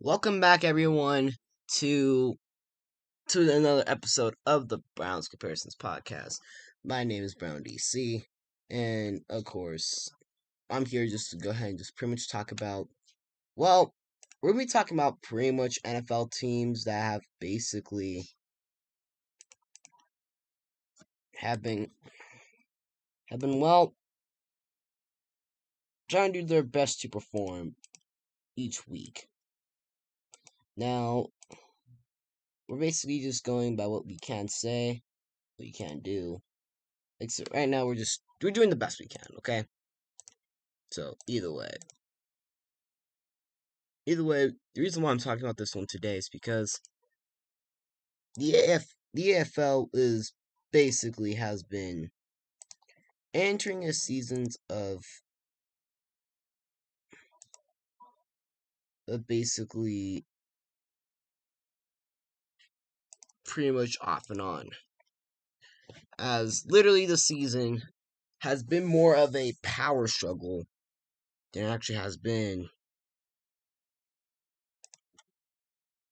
Welcome back, everyone, to another episode of the Browns Comparisons Podcast. My name is Brown DC, and of course, I'm here just to go ahead and just pretty much talk about. Well, we're gonna be talking about pretty much NFL teams that have basically have been well trying to do their best to perform each week. Now, we're basically just going by what we can say, what you can do. Like, so right now, we're doing the best we can, okay? So either way, the reason why I'm talking about this one today is because the AFL is basically has been entering a seasons of basically pretty much off and on, as literally the season has been more of a power struggle than it actually has been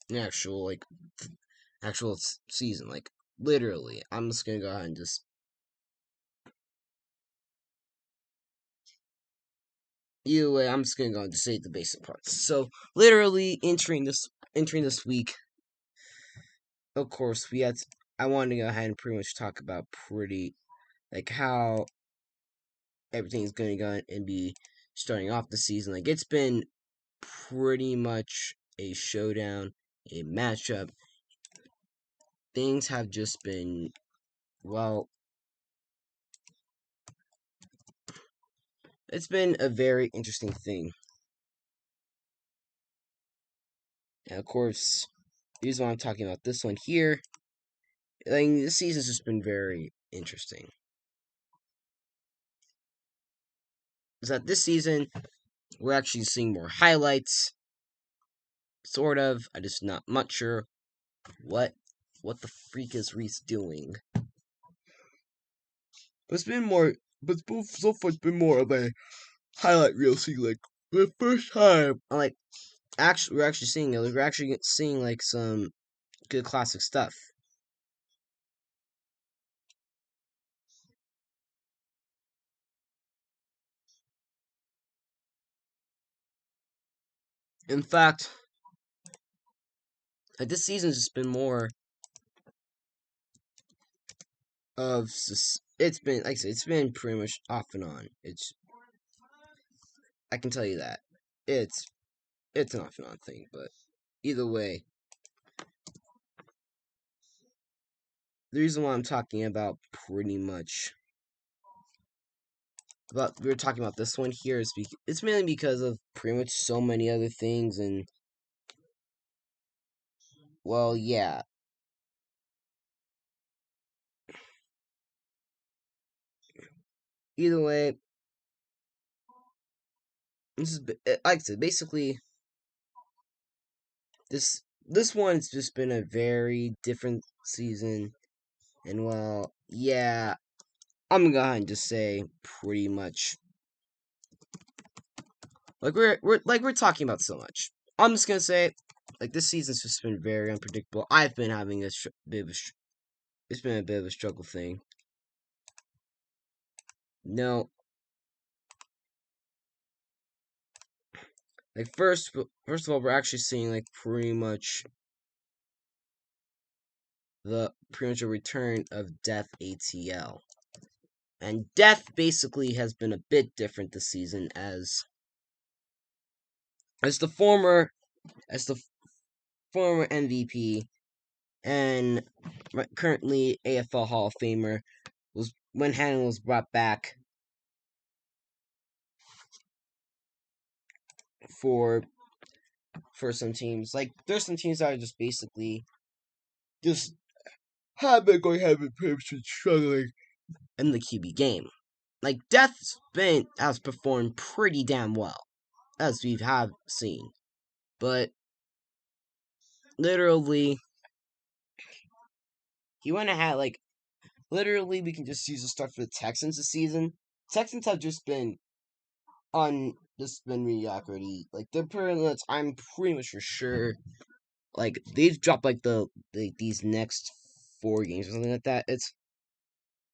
an actual season. Like, literally, I'm just gonna go ahead and just either way, I'm just gonna go and just say the basic parts. So, literally entering this week, of course, I wanted to go ahead and pretty much talk about how everything's going to go and be starting off the season. Like, it's been pretty much a showdown, a matchup. Things have just been, well, it's been a very interesting thing. And of course, the reason why I'm talking about this one here, like, this season's just been very interesting. Is that this season we're actually seeing more highlights, sort of. I'm just not much sure what the freak is Reese doing. But it's been more, but so far it's been more of a highlight reel. See, like, for the first time, we're actually seeing it. Like, we're actually seeing like some good classic stuff. In fact, like, this season's just been more of it's been, like I said, it's been pretty much off and on. I can tell you that it's an off and on thing, but either way, the reason why I'm talking about pretty much we're talking about this one here is it's mainly because of pretty much so many other things, and well, yeah. Either way, this is like I said, basically this one's just been a very different season, and well, yeah, I'm gonna go ahead and just say pretty much like we're talking about so much. I'm just gonna say, like, this season's just been very unpredictable. I've been having it's been a bit of a struggle thing. No, like, first of all, we're actually seeing like pretty much a return of Death ATL. And Death basically has been a bit different this season as the former MVP and currently AFL Hall of Famer was when Hannon was brought back for some teams. Like, there's some teams that are just basically just have been pretty much struggling in the QB game. Like, has performed pretty damn well, as we have seen. But literally, he went ahead, like, literally, we can just use the start for the Texans this season. Texans have just been this has been mediocrity. Like the Pirates, I'm pretty much for sure. Like they've dropped like these next 4 games or something like that. It's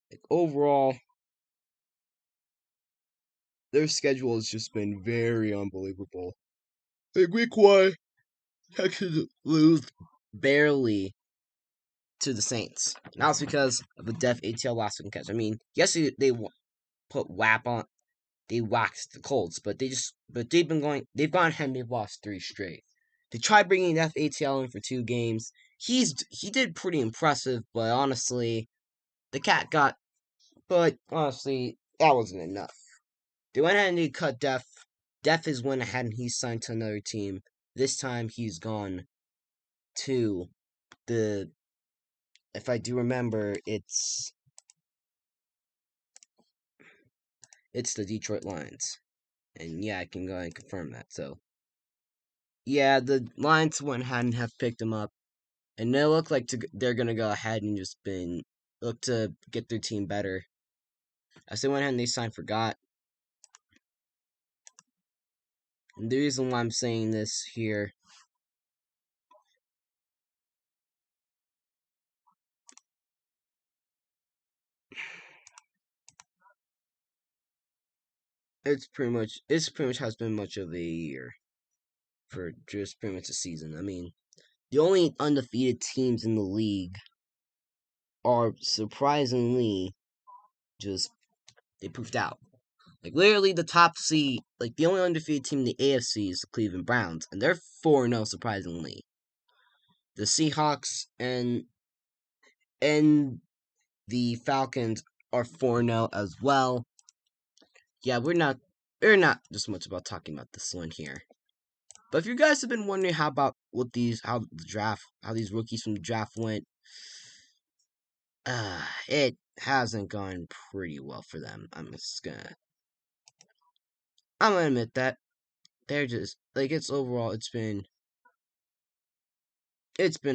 like overall their schedule has just been very unbelievable. Like week 1, I could lose barely to the Saints. Now it's because of a deaf ATL last week catch. I mean, yes, they put WAP on. They waxed the Colts, but they've gone ahead and they've lost 3 straight. They tried bringing Death ATL in for 2 games. He did pretty impressive, but honestly, the cat got. But honestly, that wasn't enough. They went ahead and they cut Def. Def has went ahead and he's signed to another team. This time he's gone to the. If I do remember, it's the Detroit Lions, and yeah, I can go ahead and confirm that. So yeah, the Lions went ahead and have picked him up, and they look like they're gonna go ahead and just look to get their team better. As they went ahead and they signed for Gott. And the reason why I'm saying this here, it's pretty much has been much of a year for just pretty much a season. I mean, the only undefeated teams in the league are surprisingly just they poofed out. Like literally the top seed, like the only undefeated team in the AFC is the Cleveland Browns, and they're 4-0 surprisingly. The Seahawks and the Falcons are 4-0 as well. Yeah, we're not just much about talking about this one here. But if you guys have been wondering how these rookies from the draft went, it hasn't gone pretty well for them. I'm gonna admit that they're just like it's been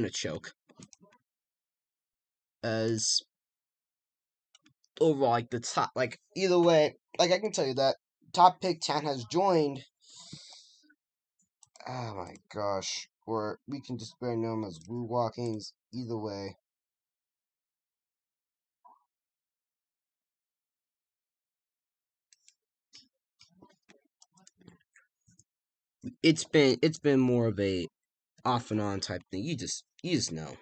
a choke. As overall, like the top, like either way, like I can tell you that top pick 10 has joined. Oh my gosh, or we can just better know him as Woo Walkings. Either way, it's been more of a off and on type thing. You just know.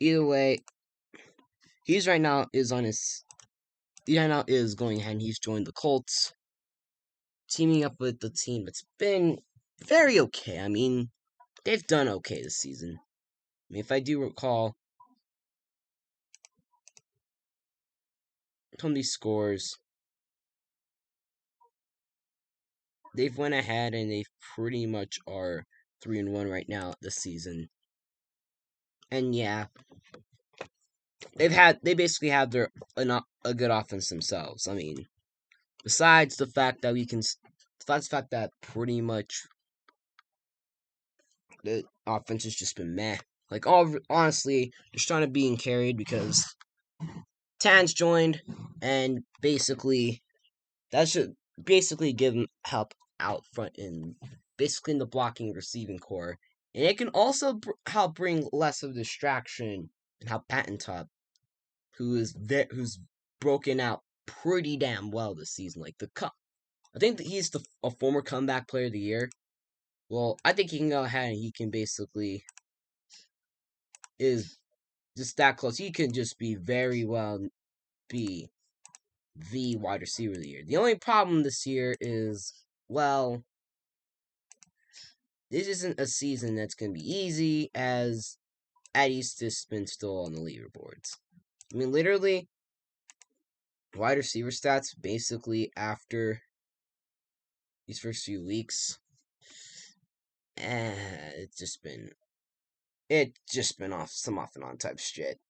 Either way, he's right now is on his. He right now is going ahead and he's joined the Colts, teaming up with the team that's been very okay. I mean, they've done okay this season. I mean, if I do recall, some of these scores, they've went ahead and they pretty much are 3-1 right now this season. And yeah, they basically have a good offense themselves. I mean, besides the fact that besides the fact that pretty much the offense has just been meh. Like honestly, just trying to being carried because Tan's joined, and basically that should basically give him help out front basically in the blocking receiving core, and it can also help bring less of distraction and help Patton Top, who's broken out pretty damn well this season. Like I think that he's a former comeback player of the year. Well, I think he can go ahead and he can basically is just that close. He can just be very well be the wide receiver of the year. The only problem this year is, well, this isn't a season that's going to be easy, as Eddie's just been still on the leaderboards. I mean, literally, wide receiver stats basically after these first few weeks, it's just been off and on type shit.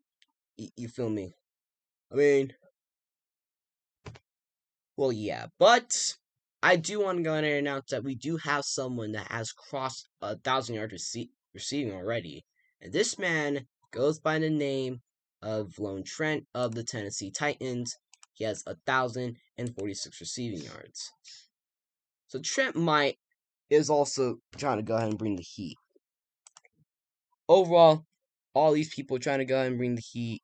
You feel me? I mean, well, yeah, but I do want to go ahead and announce that we do have someone that has crossed 1,000 yards receiving already, and this man goes by the name of Lone Trent of the Tennessee Titans. He has 1,046 receiving yards. So Trent might is also trying to go ahead and bring the heat. Overall, all these people trying to go ahead and bring the heat.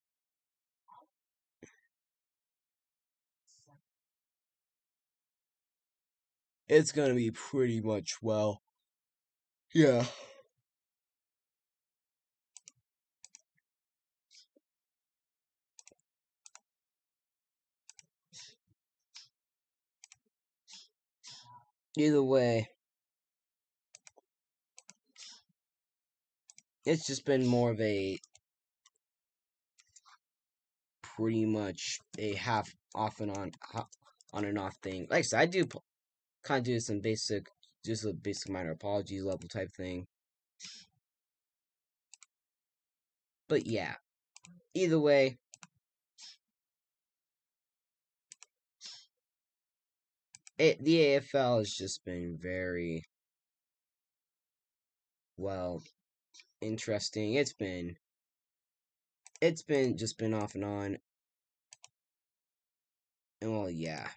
It's gonna be pretty much well. Yeah. Either way, it's just been more of a pretty much a half off and on and off thing. Like I said, I do kind of do some basic, just a basic minor apologies level type thing. But yeah, either way, the AFL has just been very well interesting. It's been just been off and on, and well, yeah.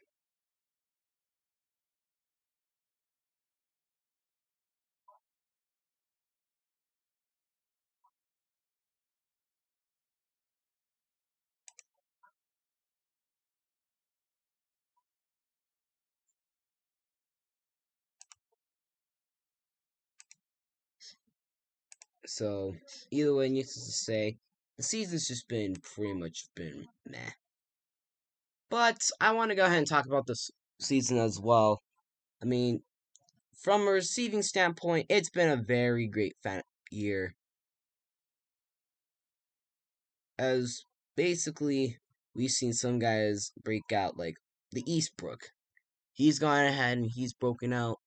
So either way, needless to say, the season's just been pretty much been meh. But I want to go ahead and talk about this season as well. I mean, from a receiving standpoint, it's been a very great year. As basically, we've seen some guys break out, like the Eastbrook. He's gone ahead and he's broken out,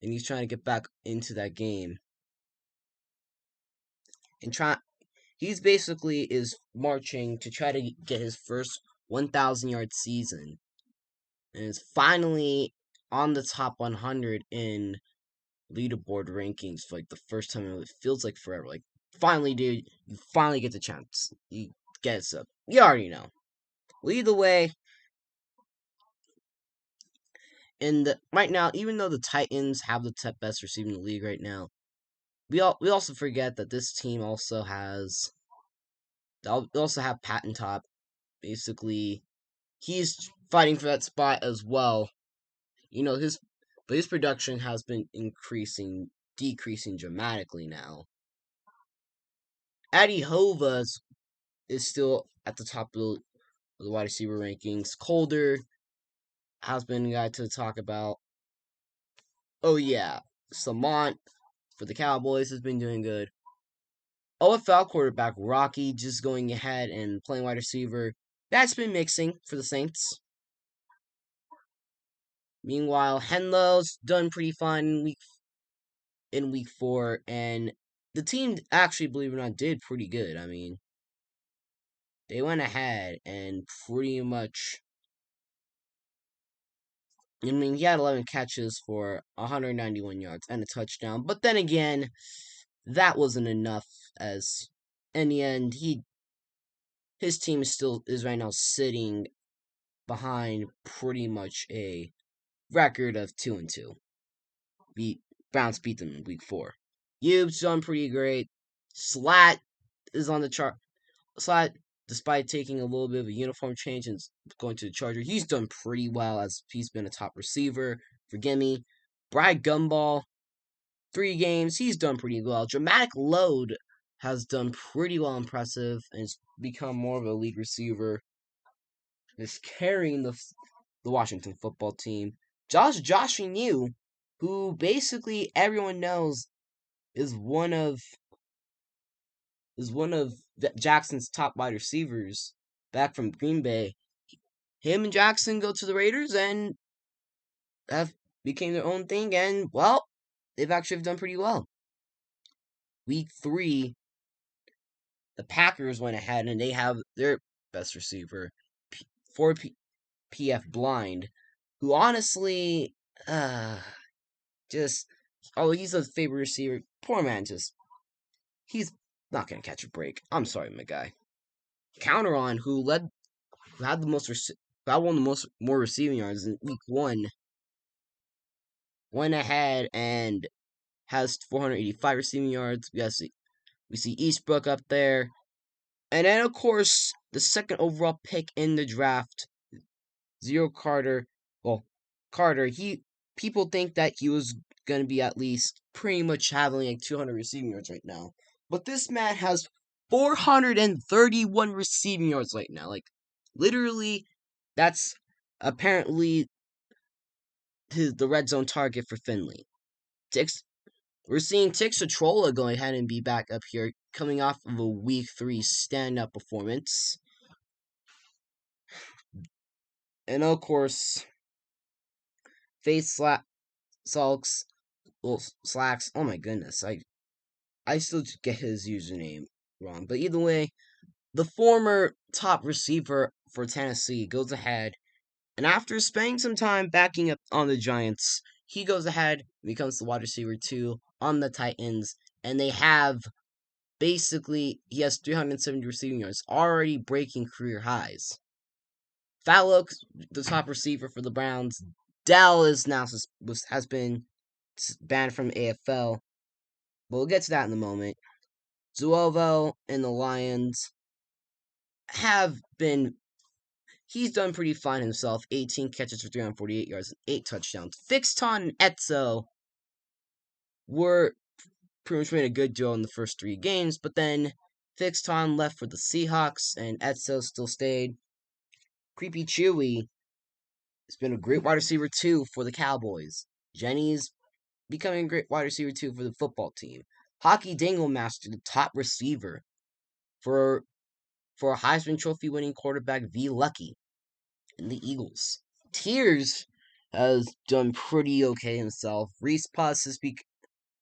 and he's trying to get back into that game. And he's basically is marching to try to get his first 1,000-yard season, and is finally on the top 100 in leaderboard rankings for like the first time. It feels like forever. Like, finally, dude, you finally get the chance. You get us up. You already know. Well, either way, right now, even though the Titans have the best receiver in the league right now, we also forget that this team also has they also have Patton Top. Basically, he's fighting for that spot as well. His production has been decreasing dramatically now. Addy Hovas is still at the top of the wide receiver rankings. Colder has been a guy to talk about. Oh yeah, Samant for the Cowboys has been doing good. OFL quarterback Rocky just going ahead and playing wide receiver. That's been mixing for the Saints. Meanwhile, Henlo's done pretty fine in week 4, and the team actually, believe it or not, did pretty good. I mean, they went ahead and pretty much. I mean, he had 11 catches for 191 yards and a touchdown. But then again, that wasn't enough. As in the end, his team is right now sitting behind pretty much a record of 2-2. Browns beat them in week 4. You've done pretty great. Slat is on the chart. Slat, despite taking a little bit of a uniform change and going to the Charger, he's done pretty well as he's been a top receiver for Gimme. Brad Gumball, 3 games, he's done pretty well. Dramatic Load has done pretty well, impressive, and has become more of a league receiver. Is carrying the Washington football team. Joshing you, who basically everyone knows is one of Jackson's top wide receivers back from Green Bay. Him and Jackson go to the Raiders and have became their own thing, and well, they've actually done pretty well. Week 3, the Packers went ahead and they have their best receiver, 4 PF Blind, who honestly, just he's a favorite receiver. Poor man, he's not gonna catch a break. I'm sorry, my guy. Counter on who had the most who had one of the more receiving yards in week 1. went ahead and has 485 receiving yards. We see Eastbrook up there. And then, of course, the second overall pick in the draft, Zero Carter. Well, Carter, people think that he was going to be at least pretty much having like 200 receiving yards right now. But this man has 431 receiving yards right now. Like, literally, that's apparently the red zone target for Finley. We're seeing Tixatrola going ahead and be back up here, coming off of a week 3 stand-up performance. And of course, Face Sulks, well, Slacks. Oh my goodness, I still get his username wrong. But either way, the former top receiver for Tennessee goes ahead, and after spending some time backing up on the Giants, he goes ahead and becomes the wide receiver 2 on the Titans, and they have basically, he has 370 receiving yards, already breaking career highs. Fallow, the top receiver for the Browns. Dell is now has been banned from AFL, but we'll get to that in a moment. Zuovo and the Lions have been. He's done pretty fine himself. 18 catches for 348 yards and 8 touchdowns. Fixton and Etzo were pretty much made a good duo in the first 3 games, but then Fixton left for the Seahawks and Etzo still stayed. Creepy Chewy has been a great wide receiver 2 for the Cowboys. Jenny's becoming a great wide receiver 2 for the football team. Hockey Dinglemaster, the top receiver for a Heisman Trophy winning quarterback V. Lucky in the Eagles. Tears has done pretty okay himself. Reese Puss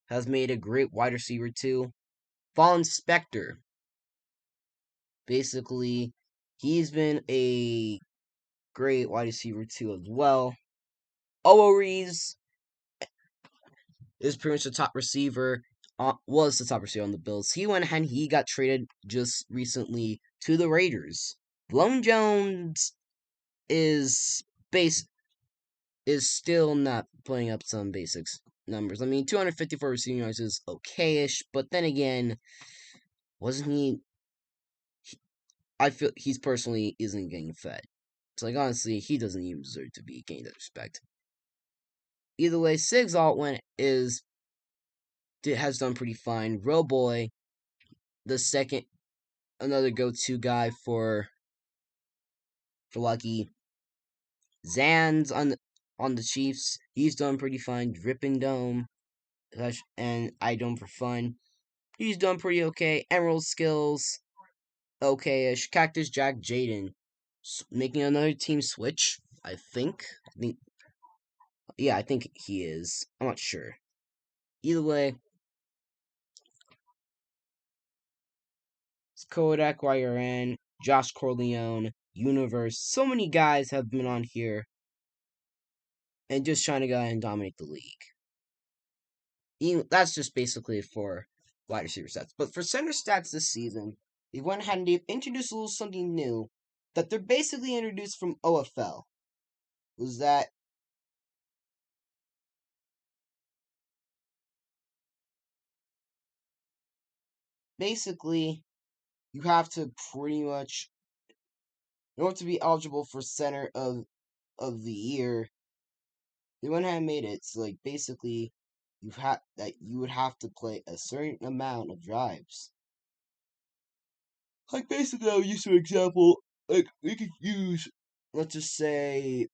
has made a great wide receiver 2. Fallen Spectre, basically, he's been a great wide receiver 2 as well. Owaries is pretty much the top receiver. Was the top receiver on the Bills. He went ahead and he got traded just recently to the Raiders. Lone Jones is still not putting up some basics numbers. I mean, 254 receiving yards is okay-ish, but then again, wasn't he? I feel he's personally isn't getting fed. So, like, honestly, he doesn't even deserve to be gained that respect. Either way, Siggs Altwin has done pretty fine. Real Boy, the second, another go-to guy for Lucky. Zan's on the Chiefs, he's done pretty fine. Dripping Dome, and I Dome for fun, he's done pretty okay. Emerald Skills, okay-ish. Cactus Jack Jaden, making another team switch, I think. Yeah, I think he is. I'm not sure. Either way, it's Kodak YRN, Josh Corleone, Universe. So many guys have been on here and just trying to go ahead and dominate the league. That's just basically for wide receiver stats. But for center stats this season, they went ahead and they've introduced a little something new that they're basically introduced from OFL. Was that basically you have to pretty much, in order to be eligible for center of the year, they went ahead and made it so like basically you would have to play a certain amount of drives. Like basically I'll use an example, like we could use, let's just say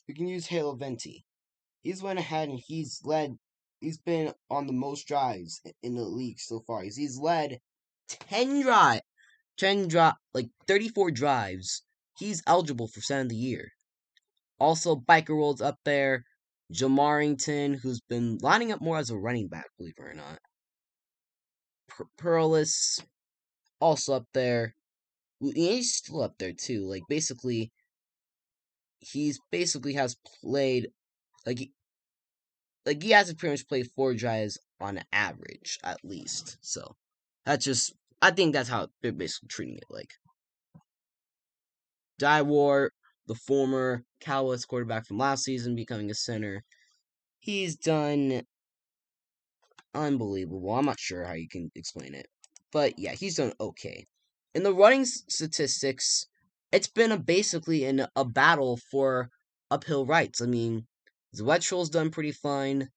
we can use Halo Venti. He's went ahead and he's been on the most drives in the league so far. He's led like 34 drives. He's eligible for center of the year. Also, Biker World's up there. Jamarrington, who's been lining up more as a running back, believe it or not. Perlis, also up there. He's still up there too. Like basically, he's basically has played like he has to pretty much play 4 drives on average at least. So that's just, I think that's how they're basically treating it. Like Die War, the former Cowboys quarterback from last season, becoming a center. He's done unbelievable. I'm not sure how you can explain it. But yeah, he's done okay. In the running statistics, it's been basically in a battle for uphill rights. I mean, Zwetschel's done pretty fine.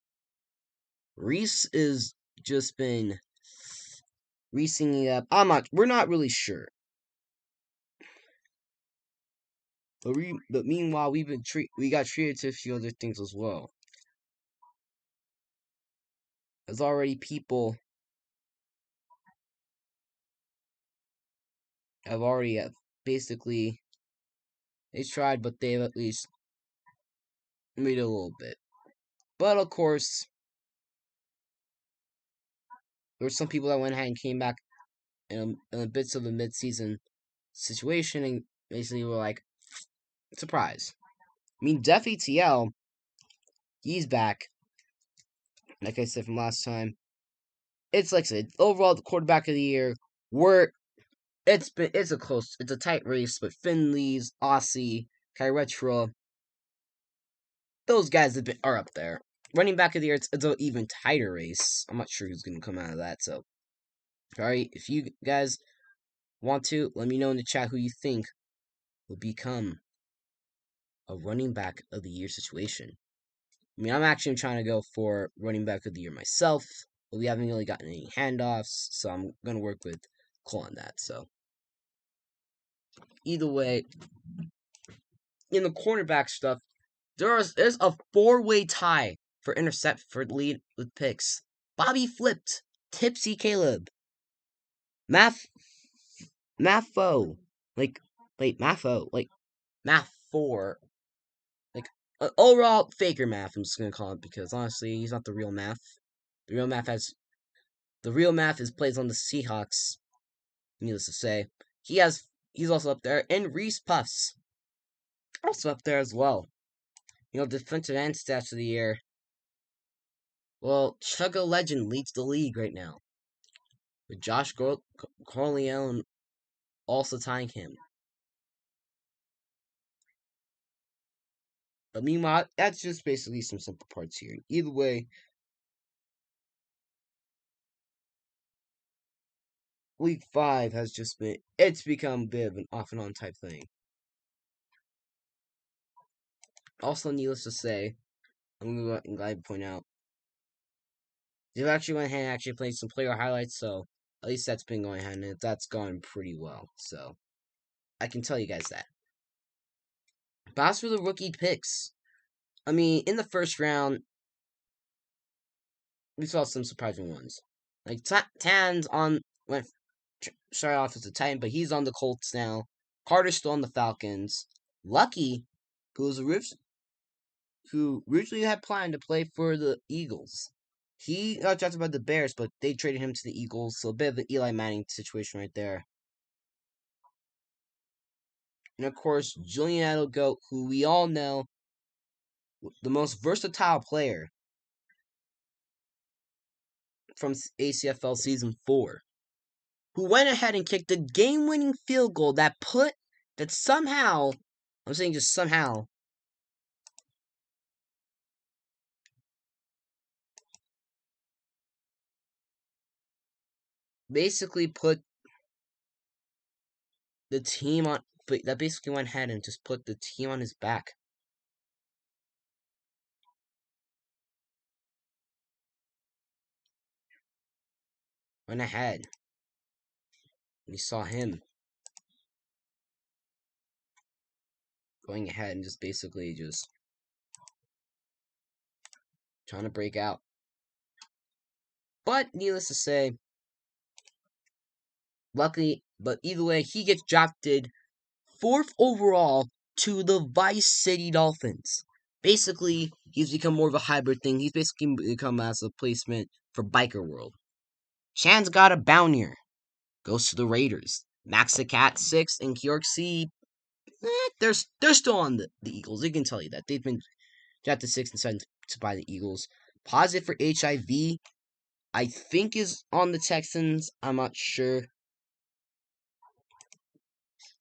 Reese is just been Reesing it up. We're not really sure. But meanwhile, we got treated to a few other things as well. There's already people have already basically they tried, but they've at least made it a little bit. But of course, there were some people that went ahead and came back in a bits of a mid-season situation and basically were like, surprise. I mean, Def ETL, he's back. Like I said from last time, it's like I said, overall the quarterback of the year. It's a tight race, but Finley's, Aussie, Kyretra, those guys are up there. Running back of the year, it's an even tighter race. I'm not sure who's gonna come out of that. So, alright, if you guys want to, let me know in the chat who you think will become a running back of the year situation. I mean, I'm actually trying to go for running back of the year myself, but we haven't really gotten any handoffs, so I'm gonna work with Cole on that. So, either way, in the cornerback stuff, there's a four-way tie for lead with picks. Bobby flipped. Tipsy Caleb. Maffo. Math 4. Like, overall, Faker Math, I'm just gonna call it, because honestly, he's not the real Math. The real Math is plays on the Seahawks, needless to say. He's also up there, and Reese Puffs. Also up there as well. Defensive end stats of the year. Well, Chugga Legend leads the league right now, with Josh Corleone also tying him. But meanwhile, that's just basically some simple parts here. Either way, Week 5 has it's become a bit of an off and on type thing. Also, needless to say, I'm glad to point out, they've actually went ahead and actually played some player highlights, so at least that's been going ahead, and that's gone pretty well. So, I can tell you guys that. But as for the rookie picks, I mean, in the first round, we saw some surprising ones. Like, Tans started off as a Titan, but he's on the Colts now. Carter's still on the Falcons. Lucky, who originally had planned to play for the Eagles. He got drafted by the Bears, but they traded him to the Eagles, so a bit of an Eli Manning situation right there. And of course, Julian Edelgoat, who we all know, the most versatile player from ACFL Season 4, who went ahead and kicked the game-winning field goal that somehow, I'm saying just somehow, basically put the team on, but that basically went ahead and just put the team on his back. Went ahead. We saw him going ahead and just basically just trying to break out. But needless to say, luckily, but either way, he gets drafted 4th overall to the Vice City Dolphins. Basically, he's become more of a hybrid thing. He's basically become as a placement for Biker World. Shan's got a Bountier. Goes to the Raiders. Max the Cat 6 and Kyork C. They're still on the Eagles. They can tell you that. They've been drafted 6 and 7 to buy the Eagles. Positive for HIV, I think is on the Texans. I'm not sure.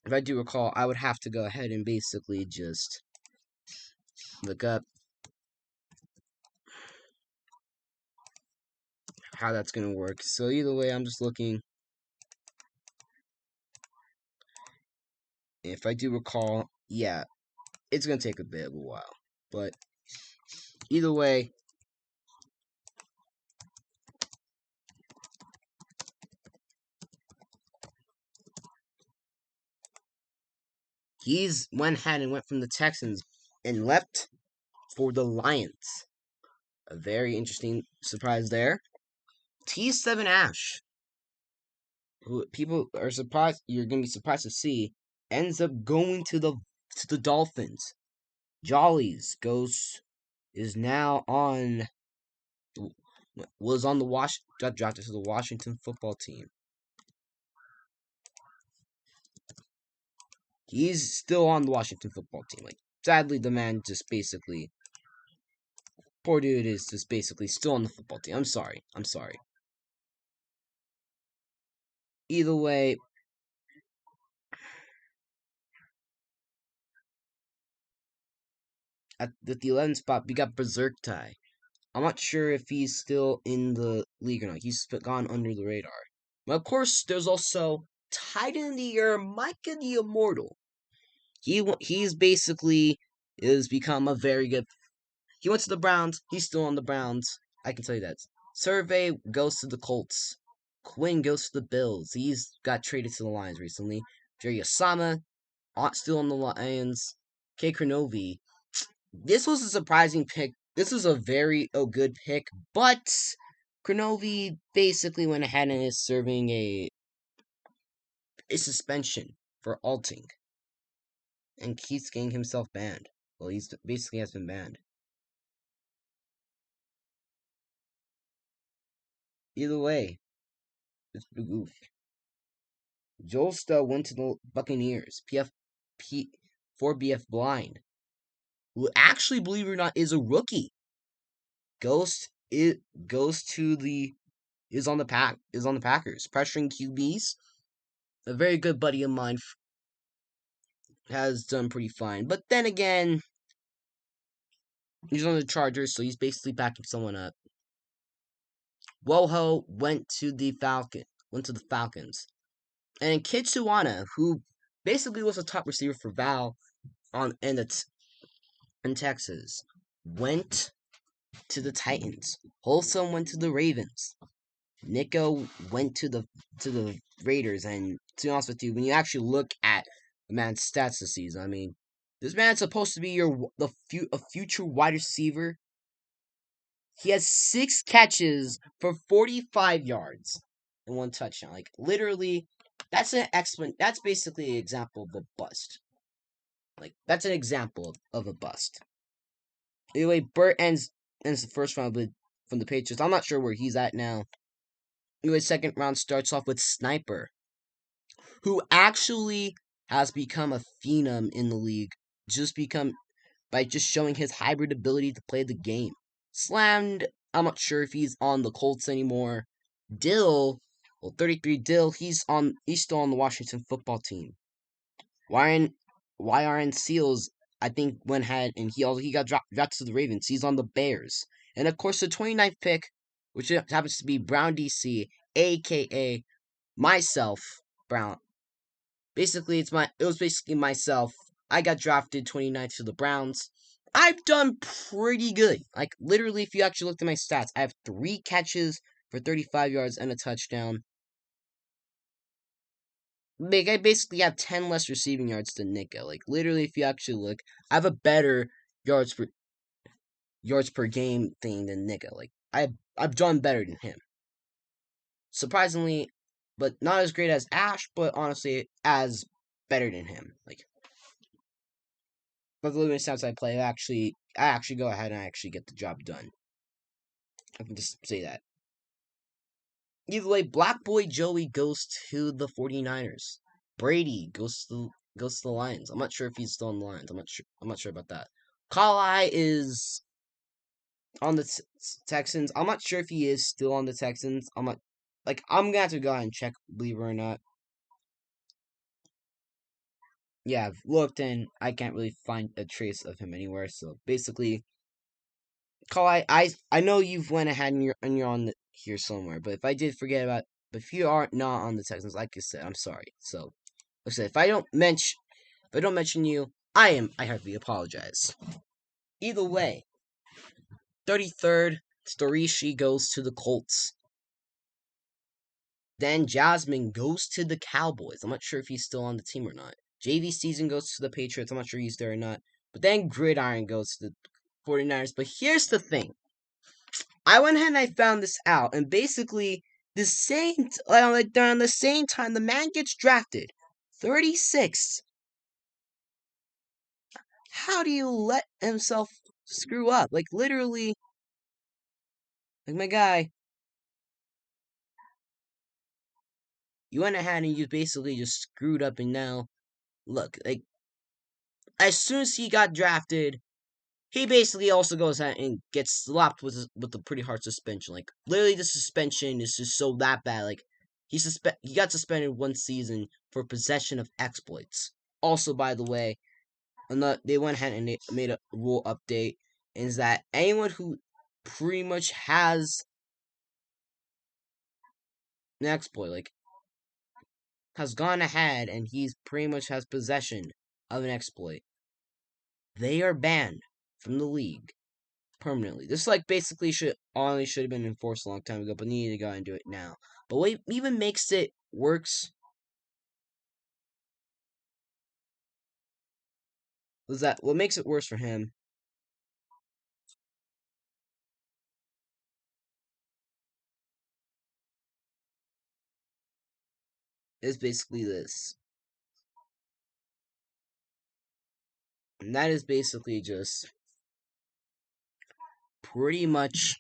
if I do recall, I would have to go ahead and basically just look up how that's going to work. So either way, I'm just looking. If I do recall, yeah, it's going to take a bit of a while. But either way, he's went ahead and went from the Texans and left for the Lions. A very interesting surprise there. T7 Ash, who people are surprised you're gonna be surprised to see, ends up going to the Dolphins. Jollies goes is now on was on the got drafted to the Washington football team. He's still on the Washington football team. Like sadly, the man just basically poor dude is just basically still on the football team. I'm sorry. I'm sorry. Either way, at the 11th spot, we got Berserk Tie. I'm not sure if he's still in the league or not. He's gone under the radar. But of course, there's also Titan of the Year, Micah the Immortal. He's basically is become a very good. He went to the Browns. He's still on the Browns. I can tell you that. Survey goes to the Colts. Quinn goes to the Bills. He's got traded to the Lions recently. Jerry Osama, still on the Lions. K. Kronovi. This was a surprising pick. This was a very good pick, but Kronovi basically went ahead and is serving a suspension for alting and keeps getting himself banned. Well, he's basically has been banned. Either way, it's a goof. Joel Stowe went to the Buccaneers. P 4BF Blind, who actually, believe it or not, is a rookie. Ghost it goes to the is on the Packers, pressuring QBs. A very good buddy of mine has done pretty fine, but then again, he's on the Chargers, so he's basically backing someone up. Woho went to the Falcons, and Kitsuana, who basically was a top receiver for Val in Texas, went to the Titans. Wholesome went to the Ravens. Nico went to the Raiders, and to be honest with you, when you actually look at the man's stats this season, I mean, this man's supposed to be a future wide receiver. He has 6 catches for 45 yards and 1 touchdown. Like literally, That's basically an example of a bust. Like that's an example of a bust. Anyway, Burt ends the first round from the Patriots. I'm not sure where he's at now. Anyway, second round starts off with Sniper, who actually has become a phenom in the league. By just showing his hybrid ability to play the game. Slammed. I'm not sure if he's on the Colts anymore. 33 Dill. He's still on the Washington football team. YRN Seals, I think, went ahead and he got drafted to the Ravens. He's on the Bears. And of course, the 29th pick, which happens to be Brown DC, aka myself, Brown. Basically, it was basically myself. I got drafted 29th to the Browns. I've done pretty good. Like, literally, if you actually looked at my stats, I have 3 catches for 35 yards and a touchdown. Like, I basically have 10 less receiving yards than Nico. Like, literally, if you actually look, I have a better yards per game thing than Nico. Like, I've done better than him. Surprisingly, but not as great as Ash, but honestly, as better than him. Like, but the limited stats I play, I actually go ahead and I actually get the job done. I can just say that. Either way, Black Boy Joey goes to the 49ers. Brady goes to the Lions. I'm not sure if he's still in the Lions. I'm not sure about that. Kali is on the Texans. I'm not sure if he is still on the Texans. I'm gonna have to go ahead and check, believe it or not. yeah, I've looked and I can't really find a trace of him anywhere. So basically, Call I know you've went ahead and you're on here somewhere, but if I did forget about, but if you are not on the Texans, like I said, I'm sorry. So, like I said, if I don't mention you, I heartily apologize. Either way, 33rd, Storishi goes to the Colts. Then Jasmine goes to the Cowboys. I'm not sure if he's still on the team or not. JV Season goes to the Patriots. I'm not sure he's there or not. But then Gridiron goes to the 49ers. But here's the thing. I went ahead and I found this out, and basically, around the same time, the man gets drafted. 36. How do you let himself screw up? Like, literally, like, my guy, you went ahead and you basically just screwed up, and now, look, like, as soon as he got drafted, he basically also goes ahead and gets slapped with a pretty hard suspension. Like, literally, the suspension is just so that bad. Like, he got suspended 1 season for possession of exploits. Also, by the way, they went ahead and they made a rule update, is that anyone who pretty much has an exploit, like, has gone ahead and he's pretty much has possession of an exploit, they are banned from the league permanently. This like basically should have been enforced a long time ago, but needed to go and do it now. But what even makes it works was that what makes it worse for him is basically this. And that is basically just pretty much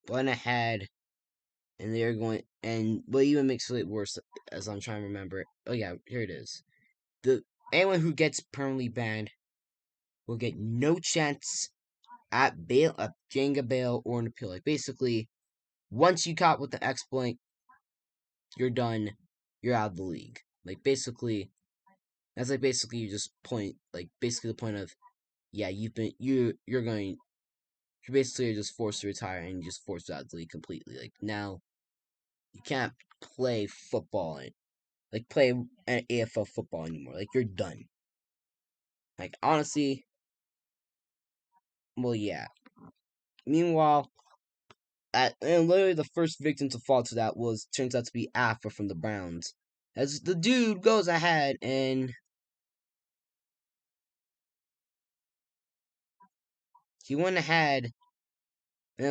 went ahead and they're going, and what even makes it worse, as I'm trying to remember. Oh yeah, here it is. The anyone who gets permanently banned will get no chance at bail, at Jenga bail, or an appeal. Like basically, once you caught with the exploit, you're done. You're out of the league. Like basically, that's like basically you just point, like basically the point of, yeah, you're going, you basically are just forced to retire and you just forced out of the league completely. Like now you can't play football, like play an AFL football anymore. Like you're done. Like honestly, well yeah. Meanwhile, and literally the first victim to fall to that turns out to be Afra from the Browns. As the dude goes ahead and he went ahead and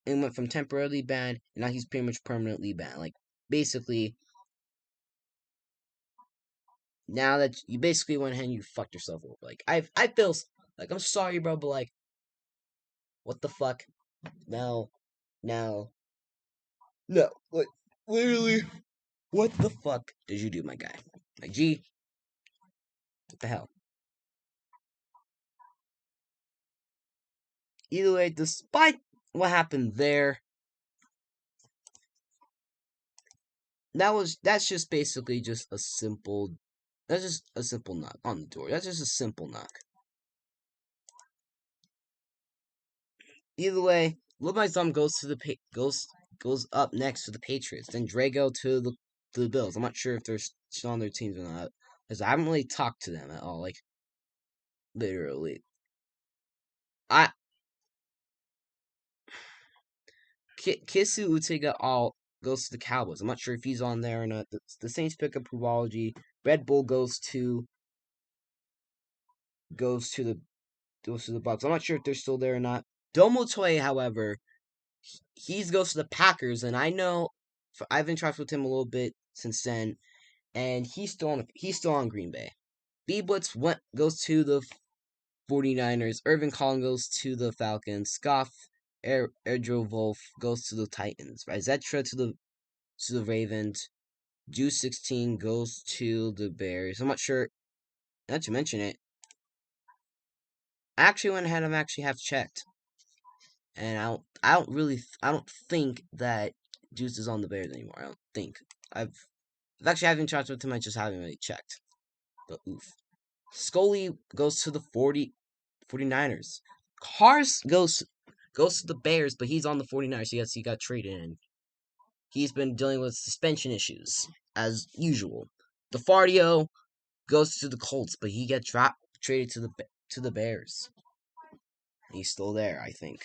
and went from temporarily banned, and now he's pretty much permanently banned. Like basically, now that you basically went ahead and you fucked yourself over. Like I feel like I'm sorry, bro, but like what the fuck? No, no, no. Like literally, what the fuck did you do, my guy? Like, gee, what the hell? Either way, despite what happened there, that's just basically just a simple that's just a simple knock on the door. That's just a simple knock. Either way, Lil My Thumb goes to the goes up next to the Patriots. Then Drago to the Bills. I'm not sure if they're still on their teams or not, because I haven't really talked to them at all. Like literally, I Kisu Utega all goes to the Cowboys. I'm not sure if he's on there or not. The Saints pick up Provology. Red Bull goes to the goes to the Bucks. I'm not sure if they're still there or not. Domo Toy, however, he goes to the Packers, and I know I've interacted with him a little bit since then, and he's still on Green Bay. B Blitz goes to the 49ers. Irvin Collin goes to the Falcons. Scoff Airdro Wolf goes to the Titans. Rizetra to the Ravens. Juice 16 goes to the Bears. I'm not sure. Not to mention it, I actually went ahead and actually have checked, and I don't think that Juice is on the Bears anymore. I don't think. I've actually haven't checked with him. I just haven't really checked. But oof. Scully goes to the 49ers. Cars goes to the Bears, but he's on the 49ers. So yes, he got traded and he's been dealing with suspension issues as usual. DeFardio goes to the Colts, but he gets traded to the Bears. He's still there, I think.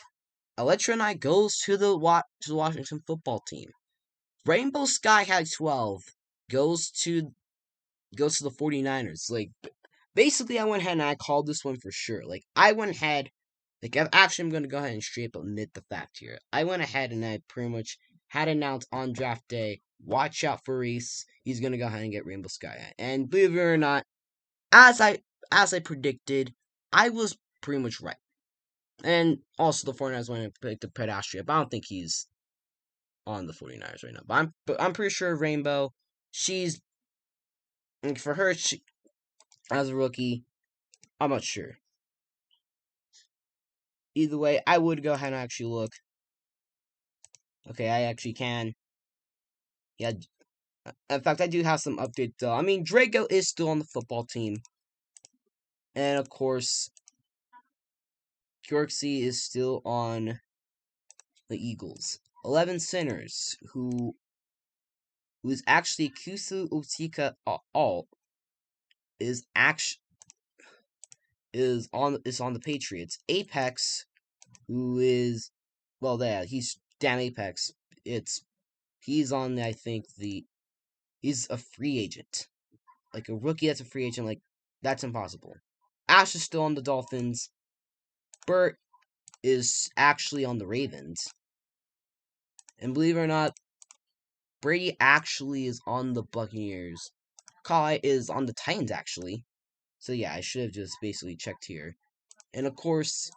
Electronite goes to the Washington football team. Rainbow Sky had 12 goes to the 49ers. Like basically I went ahead and I called this one for sure. Like I went ahead actually I'm gonna go ahead and straight up admit the fact here. I went ahead and I pretty much had announced on draft day, watch out for Reese. He's gonna go ahead and get Rainbow Sky. And believe it or not, as I predicted, I was pretty much right. And also the 49ers went to pick the Pedastria, but I don't think he's on the 49ers right now. But I'm pretty sure Rainbow, she's for her as a rookie, I'm not sure. Either way, I would go ahead and actually look. Okay, I actually can. Yeah, in fact, I do have some updates though. I mean, Draco is still on the football team. And of course, Yorksey is still on the Eagles. 11 Sinners, who's actually Kusu Utika Alt, is on the Patriots. Apex, who is he's damn Apex. He's on I think he's a free agent. Like a rookie that's a free agent, like that's impossible. Ash is still on the Dolphins. Bert is actually on the Ravens. And believe it or not, Brady actually is on the Buccaneers. Kai is on the Titans actually. So yeah, I should have just basically checked here. And of course,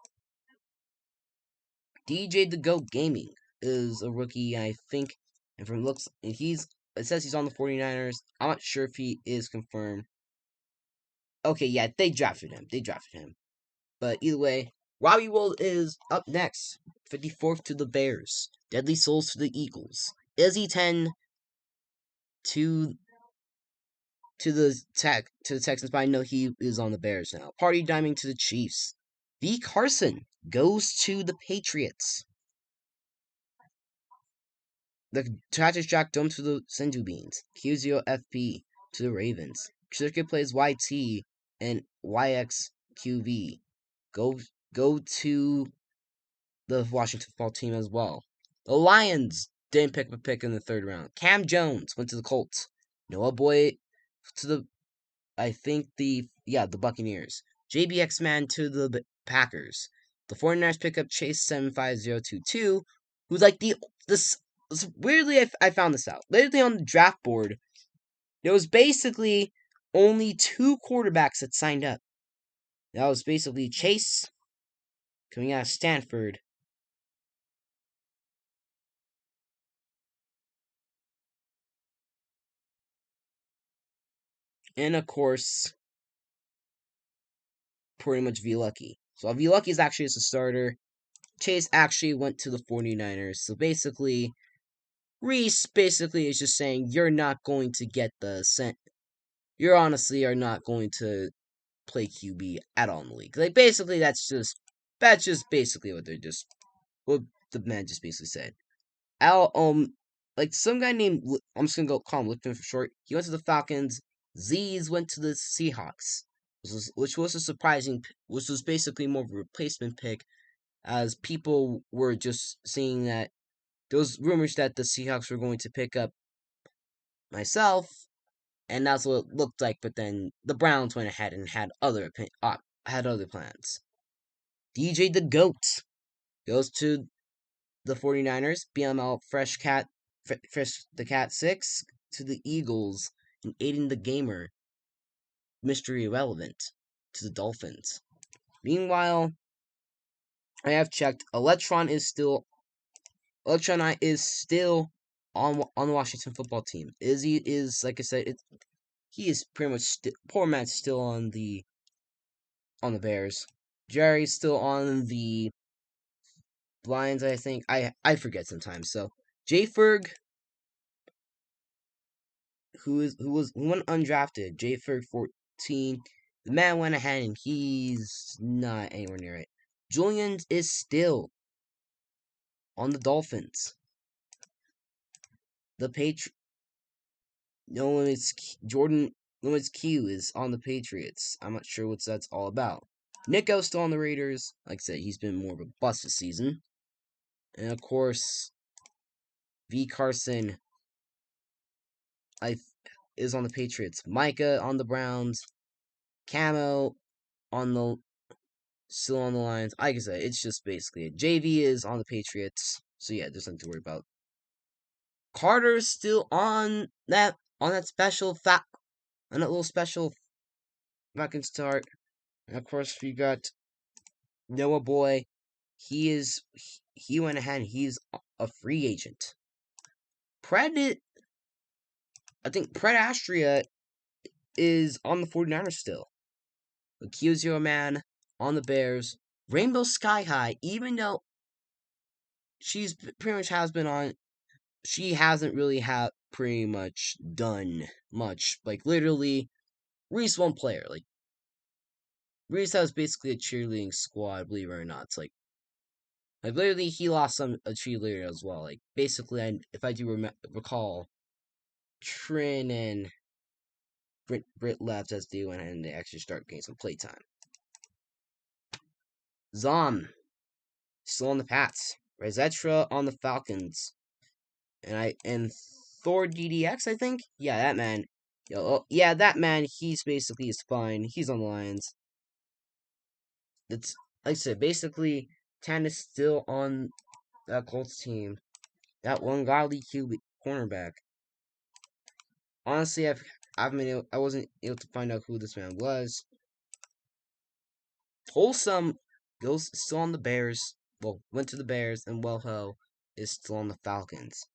DJ the Goat Gaming is a rookie, I think. And from looks, it says he's on the 49ers. I'm not sure if he is confirmed. Okay, yeah, they drafted him. But either way, Robbie Wold is up next. 54th to the Bears. Deadly Souls to the Eagles. Izzy 10 to the Texans, but I know he is on the Bears now. Party Diamond to the Chiefs. V. Carson goes to the Patriots. The Tragic Jack Dome to the Sendu Beans. QZO FP to the Ravens. Circuit plays YT and YXQV. Go to the Washington football team as well. The Lions didn't pick up a pick in the third round. Cam Jones went to the Colts. Noah Boyd to the the Buccaneers. JBX Man to the Packers. The 49ers pick up Chase 75022, who's like this weirdly I found this out. Literally on the draft board, there was basically only 2 quarterbacks that signed up. That was basically Chase coming out of Stanford. And of course, pretty much V Lucky. So V Lucky is actually as a starter. Chase actually went to the 49ers. So basically, Reese basically is just saying you're not going to get the cent. You honestly are not going to play QB at all in the league. Like basically, that's just basically what the man just basically said. Al like some guy named I'm just gonna call him Lipton for short. He went to the Falcons. Z's went to the Seahawks, which was a surprising, which was basically more of a replacement pick, as people were just seeing that there was rumors that the Seahawks were going to pick up myself, and that's what it looked like. But then the Browns went ahead and had other plans. DJ the Goat goes to the 49ers. BML Fresh the Cat 6 to the Eagles, and Aiden the Gamer, Mystery Irrelevant, to the Dolphins. Meanwhile, I have checked. Electron is still on the Washington football team. Izzy is, like I said, he is pretty much poor man's still on the Bears. Jerry's still on the Blinds, I think. I forget sometimes. So J Ferg who went undrafted, J-Ferg 14. The man went ahead and he's not anywhere near it. Julian is still on the Dolphins. The No Limits Jordan Limits Q is on the Patriots. I'm not sure what that's all about. Nico's still on the Raiders. Like I said, he's been more of a bust this season. And of course, V Carson is on the Patriots. Micah on the Browns. Camo on the still on the Lions. Like I said, it's just basically it. JV is on the Patriots. So yeah, there's nothing to worry about. Carter's still on that on that little special fucking start. And of course we got Noah Boy. He went ahead and he's a free agent. I think Pred Astria is on the 49ers still. Accusio Man on the Bears. Rainbow Sky High, even though she's pretty much has been on, she hasn't really pretty much done much. Like literally, Reese one player. Like Reese has basically a cheerleading squad, believe it or not. It's like literally he lost a cheerleader as well. Like basically, if I do recall, Trin and Britt left as they went and they actually start getting some playtime. Zom still on the Pats. Rezetra on the Falcons. And Thor DDX, I think? Yeah, that man. Yeah, that man, he's basically is fine. He's on the Lions. It's like I said, basically, Tan is still on that Colts team. That one godly QB cornerback. Honestly, I wasn't able to find out who this man was. Wholesome goes still on the Bears. Well, went to the Bears, and Wellho is still on the Falcons.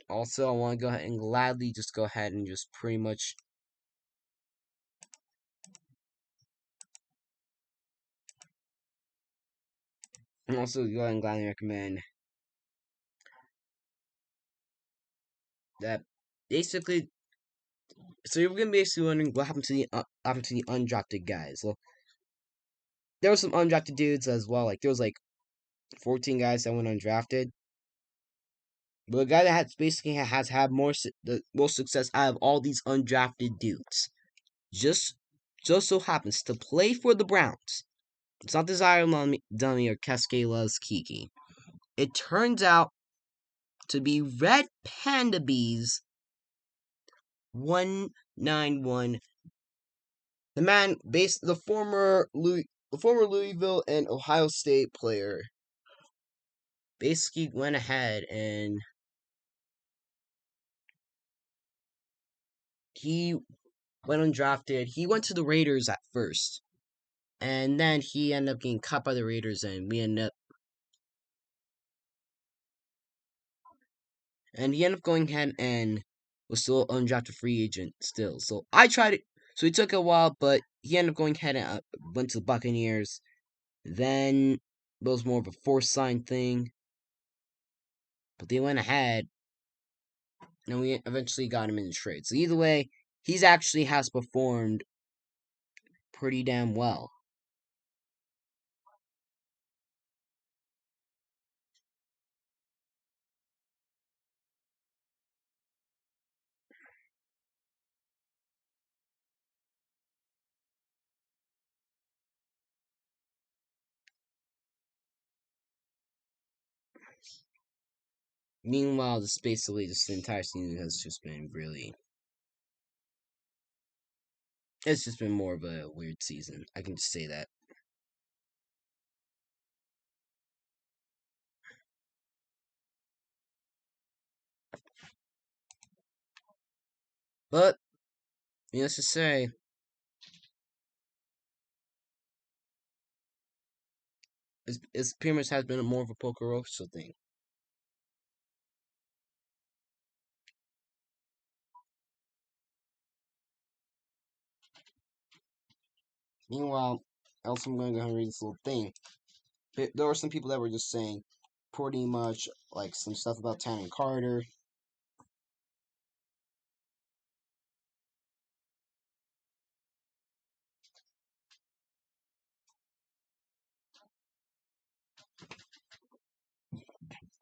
Also, I want to go ahead and gladly just go ahead and just pretty much and also go ahead and gladly recommend that basically. So you're gonna basically wondering what happened to the undrafted guys. Well, there were some undrafted dudes as well. Like there was like 14 guys that went undrafted. But the guy that has had the most success out of all these undrafted dudes just just so happens to play for the Browns. It's not Desire Dummy or Cascade Loves Kiki. It turns out to be Red Panda Bees 191. The former Louisville and Ohio State player basically went ahead and he went undrafted. He went to the Raiders at first. And then he ended up getting cut by the Raiders and he ended up going ahead and was still undrafted free agent still. So I tried it. So it took a while, but he ended up going ahead and went to the Buccaneers. Then it was more of a forced sign thing. But they went ahead and we eventually got him in the trade. So either way, he's actually has performed pretty damn well. Meanwhile, this basically just the entire season has just been really. It's just been more of a weird season. I can just say that. But, needless to say, it's pretty much has been more of a Poker Rosso thing. Meanwhile, also I'm going to go ahead and read this little thing. There were some people that were just saying pretty much like some stuff about Tanner Carter.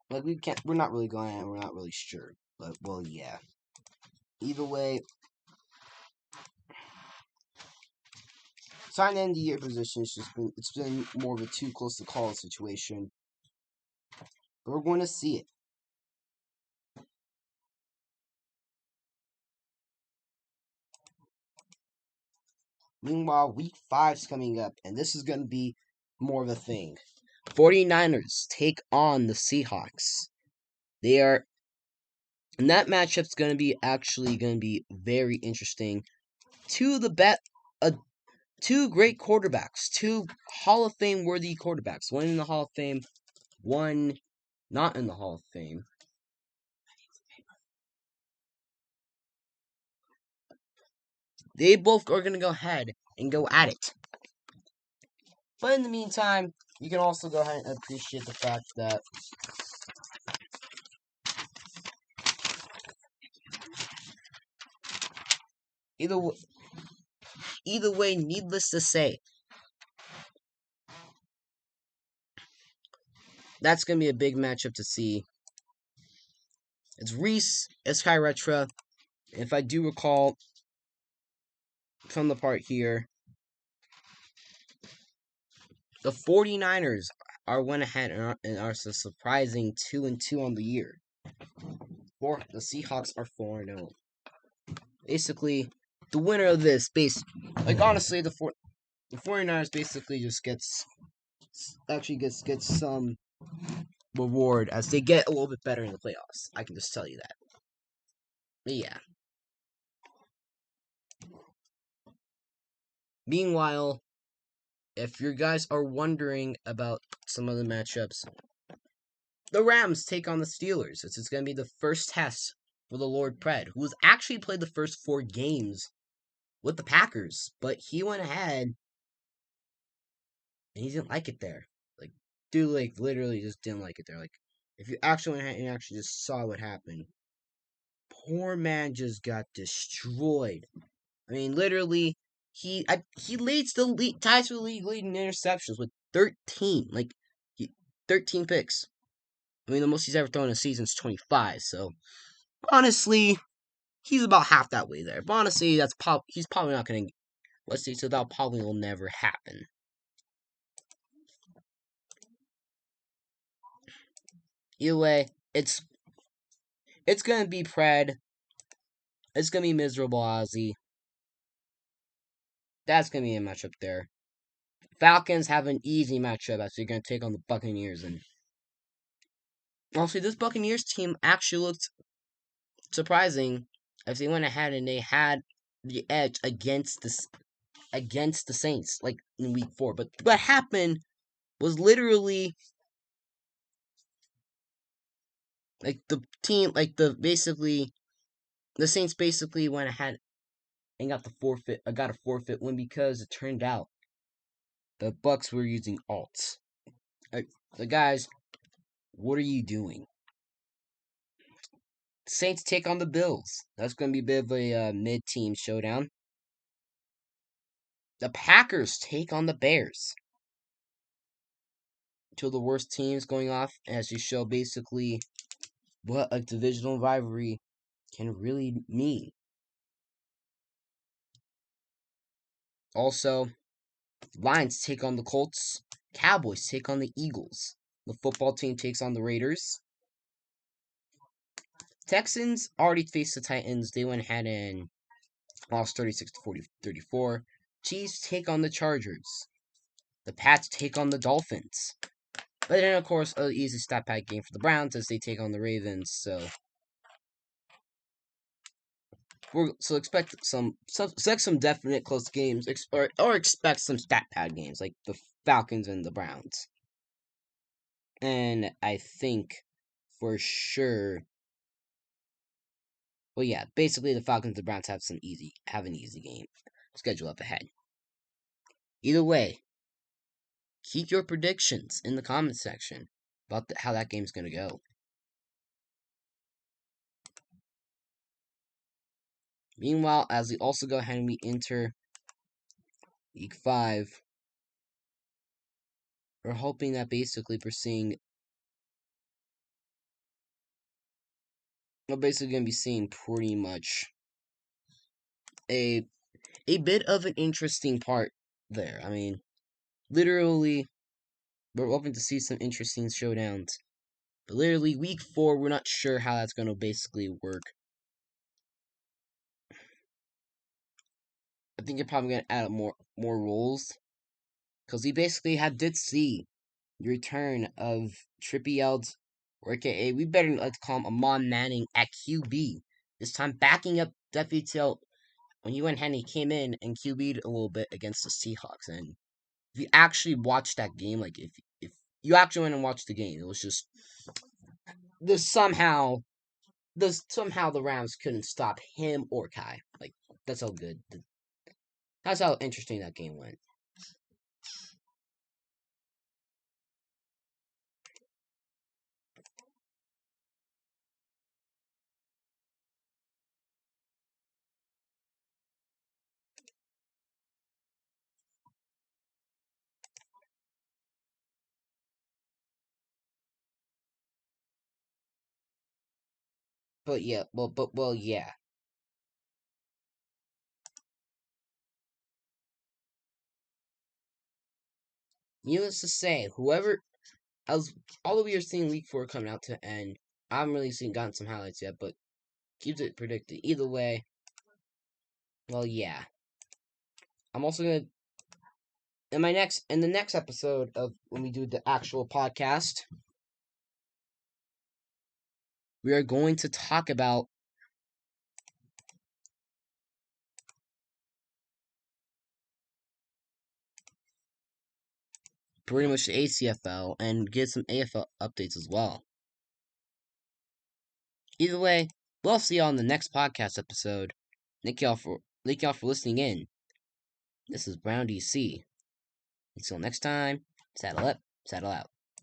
Like we're not really going, and we're not really sure. But well, yeah. Either way, sign end of year position. It's been more of a too close to call situation. But we're going to see it. Meanwhile, week 5's coming up, and this is going to be more of a thing. 49ers take on the Seahawks. They are, and that matchup's going to be actually going to be very interesting. Uh, two great quarterbacks, two Hall of Fame worthy quarterbacks. One in the Hall of Fame, one not in the Hall of Fame. They both are going to go ahead and go at it. But in the meantime, you can also go ahead and appreciate the fact that either way, needless to say, that's going to be a big matchup to see. It's Reese, it's Kai Retra. If I do recall from the part here, the 49ers went ahead and are so surprising 2-2 on the year. The Seahawks are 4-0. Basically, the winner of this, honestly, the 49ers basically just gets some reward as they get a little bit better in the playoffs. I can just tell you that. But yeah. Meanwhile, if you guys are wondering about some of the matchups, the Rams take on the Steelers. It's going to be the first test for the Lord Pred, who has actually played the first 4 games with the Packers, but he went ahead and he didn't like it there. Like, dude, literally just didn't like it there. Like, if you actually went ahead and actually just saw what happened, poor man just got destroyed. I mean, literally, he leads ties for the league leading interceptions with 13. 13 picks. I mean, the most he's ever thrown in a season is 25. So, honestly, he's about half that way there. But honestly, he's probably not going to. Let's see, so that probably will never happen. Either way, it's going to be Pred. It's going to be miserable Ozzy. That's going to be a matchup there. Falcons have an easy matchup as they're going to take on the Buccaneers. And also, this Buccaneers team actually looked surprising as they went ahead and they had the edge against the Saints, like in week 4. But what happened was literally like the team, the Saints basically went ahead and got a forfeit win because it turned out the Bucks were using alts. The guys, what are you doing? Saints take on the Bills. That's going to be a bit of a mid-team showdown. The Packers take on the Bears. Two of the worst teams going off as you show basically what a divisional rivalry can really mean. Also, Lions take on the Colts. Cowboys take on the Eagles. The football team takes on the Raiders. Texans already faced the Titans. They went ahead and lost 36-34. Chiefs take on the Chargers. The Pats take on the Dolphins. But then, of course, an easy stat pack game for the Browns as they take on the Ravens. So expect some definite close games, or expect some stat pad games like the Falcons and the Browns. And I think for sure, well, yeah, basically the Falcons and the Browns have an easy game schedule up ahead. Either way, keep your predictions in the comment section about how that game's going to go. Meanwhile, as we also go ahead and we enter Week 5, we're hoping that basically we're basically going to be seeing pretty much a bit of an interesting part there. I mean, literally, we're hoping to see some interesting showdowns. But literally, Week 4, we're not sure how that's going to basically work. I think you're probably going to add more rules. Because we basically did see the return of Trippy Elds, or aka, we better let's call him Amon Manning at QB. This time backing up Deputy Till when he went ahead and he came in and QB'd a little bit against the Seahawks. And if you actually watched that game, like if you actually went and watched the game, it was just somehow the Rams couldn't stop him or Kai. Like, that's how good. That's how interesting that game went. But yeah, well, yeah. Needless to say, although we are seeing Week 4 coming out to end, I haven't really gotten some highlights yet, but keeps it predicted. Either way, well, yeah. I'm also gonna in the next episode of when we do the actual podcast, we are going to talk about pretty much the ACFL and get some AFL updates as well. Either way, we'll see y'all in the next podcast episode. Thank y'all for listening in. This is Brown DC. Until next time, saddle up, saddle out.